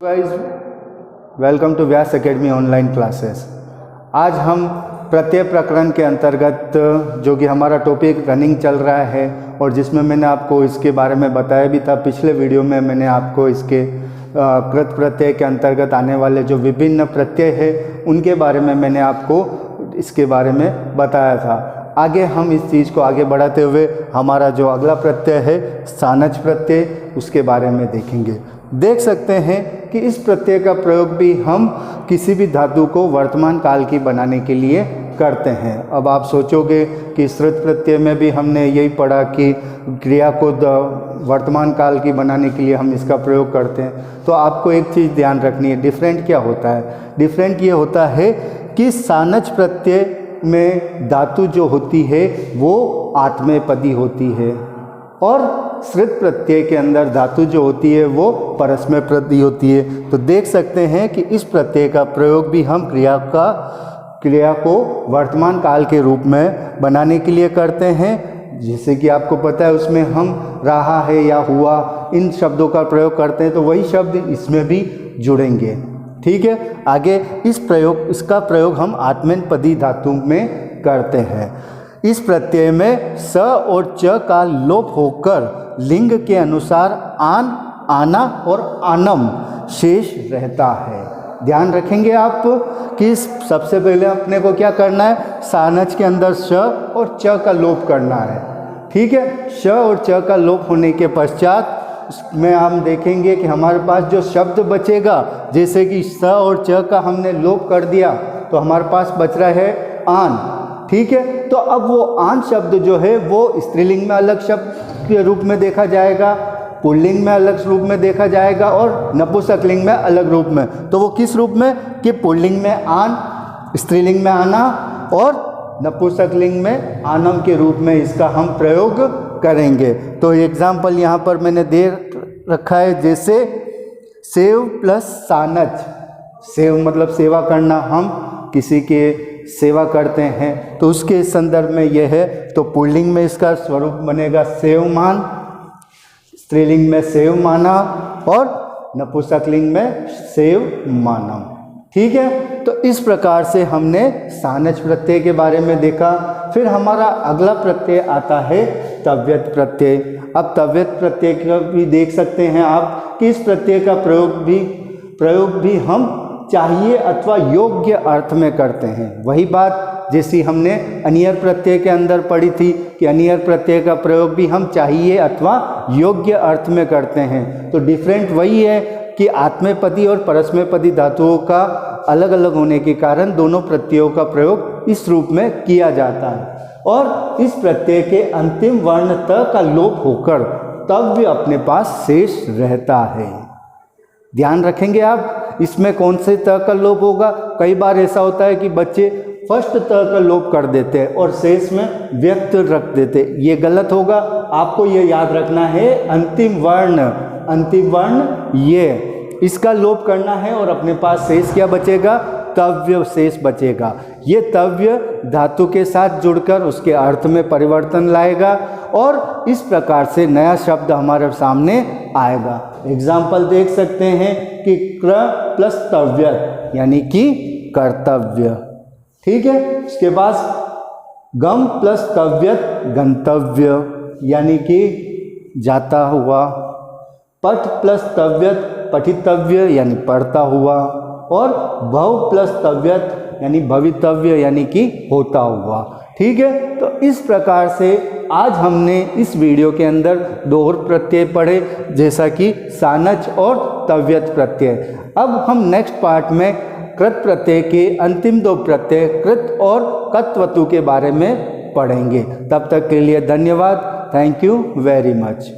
Guys, welcome to Vyas academy online classes. आज हम प्रत्यय प्रकरण के अंतर्गत जो कि हमारा टॉपिक रनिंग चल रहा है और जिसमें मैंने आपको इसके बारे में बताया भी था। पिछले वीडियो में मैंने आपको इसके कृत प्रत्यय के अंतर्गत आने वाले जो विभिन्न प्रत्यय हैं उनके बारे में मैंने आपको इसके बारे में बताया था। आगे हम इस चीज़ को आगे बढ़ाते हुए हमारा जो अगला प्रत्यय है सानच प्रत्यय, उसके बारे में देखेंगे। देख सकते हैं कि इस प्रत्यय का प्रयोग भी हम किसी भी धातु को वर्तमान काल की बनाने के लिए करते हैं। अब आप सोचोगे कि श्रुत प्रत्यय में भी हमने यही पढ़ा कि क्रिया को वर्तमान काल की बनाने के लिए हम इसका प्रयोग करते हैं। तो आपको एक चीज़ ध्यान रखनी है, डिफरेंट क्या होता है। डिफरेंट ये होता है कि सानच प्रत्यय में धातु जो होती है वो आत्मनेपदी होती है और श्रुत प्रत्यय के अंदर धातु जो होती है वो परस्मैपदी होती है। तो देख सकते हैं कि इस प्रत्यय का प्रयोग भी हम क्रिया को वर्तमान काल के रूप में बनाने के लिए करते हैं। जैसे कि आपको पता है उसमें हम रहा है या हुआ इन शब्दों का प्रयोग करते हैं, तो वही शब्द इसमें भी जुड़ेंगे। ठीक है, आगे इसका प्रयोग हम आत्मनेपदी धातु में करते हैं। इस प्रत्यय में स और च का लोप होकर लिंग के अनुसार आन, आना और आनम शेष रहता है। ध्यान रखेंगे आप कि सबसे पहले अपने को क्या करना है, सानच के अंदर श और च का लोप करना है। ठीक है, श और च का लोप होने के पश्चात में हम देखेंगे कि हमारे पास जो शब्द बचेगा, जैसे कि स और च का हमने लोप कर दिया तो हमारे पास बच रहा है आन। ठीक है, तो अब वो आन शब्द जो है वो स्त्रीलिंग में अलग शब्द के रूप में देखा जाएगा, पुल्लिंग में अलग रूप में देखा जाएगा और नपुंसकलिंग में अलग रूप में। तो वो किस रूप में कि पुल्लिंग में आन, स्त्रीलिंग में आना और नपुंसकलिंग में आनम के रूप में इसका हम प्रयोग करेंगे। तो एग्जाम्पल यहाँ पर मैंने दे रखा है, जैसे सेव प्लस सानच। सेव मतलब सेवा करना, हम किसी के सेवा करते हैं तो उसके संदर्भ में यह है। तो पुल्लिंग में इसका स्वरूप बनेगा सेवमान, स्त्रीलिंग में सेवमाना और नपुंसकलिंग में सेवमानम। ठीक है, तो इस प्रकार से हमने सानच प्रत्यय के बारे में देखा। फिर हमारा अगला प्रत्यय आता है तव्यत प्रत्यय। अब तव्यत प्रत्यय का भी देख सकते हैं आप कि इस प्रत्यय का प्रयोग भी हम चाहिए अथवा योग्य अर्थ में करते हैं। वही बात जैसी हमने अनियर प्रत्यय के अंदर पढ़ी थी कि अनियर प्रत्यय का प्रयोग भी हम चाहिए अथवा योग्य अर्थ में करते हैं। तो डिफरेंट वही है कि आत्मनेपदी और परस्मैपदी धातुओं का अलग अलग होने के कारण दोनों प्रत्ययों का प्रयोग इस रूप में किया जाता है। और इस प्रत्यय के अंतिम वर्ण त का लोप होकर तव्य अपने पास शेष रहता है। ध्यान रखेंगे आप, इसमें कौन से त का लोप होगा। कई बार ऐसा होता है कि बच्चे फर्स्ट त का लोप कर देते हैं और शेष में व्यक्त रख देते, ये गलत होगा। आपको ये याद रखना है अंतिम वर्ण ये इसका लोप करना है और अपने पास शेष क्या बचेगा, तव्य शेष बचेगा। ये तव्य धातु के साथ जुड़कर उसके अर्थ में परिवर्तन लाएगा और इस प्रकार से नया शब्द हमारे सामने आएगा। एग्जाम्पल देख सकते हैं कि क्र प्लस तव्यत यानी कि कर्तव्य। ठीक है, उसके बाद गम प्लस तव्यत गंतव्य यानी कि जाता हुआ। पठ प्लस तव्यत पठितव्य यानी पढ़ता हुआ और भव प्लस तव्यत यानी भवितव्य यानी कि होता हुआ। ठीक है, तो इस प्रकार से आज हमने इस वीडियो के अंदर दो और प्रत्यय पढ़े, जैसा कि सानच और तव्यत प्रत्यय। अब हम नेक्स्ट पार्ट में कृत प्रत्यय के अंतिम दो प्रत्यय कृत और कत्वतु के बारे में पढ़ेंगे। तब तक के लिए धन्यवाद। Thank you very much.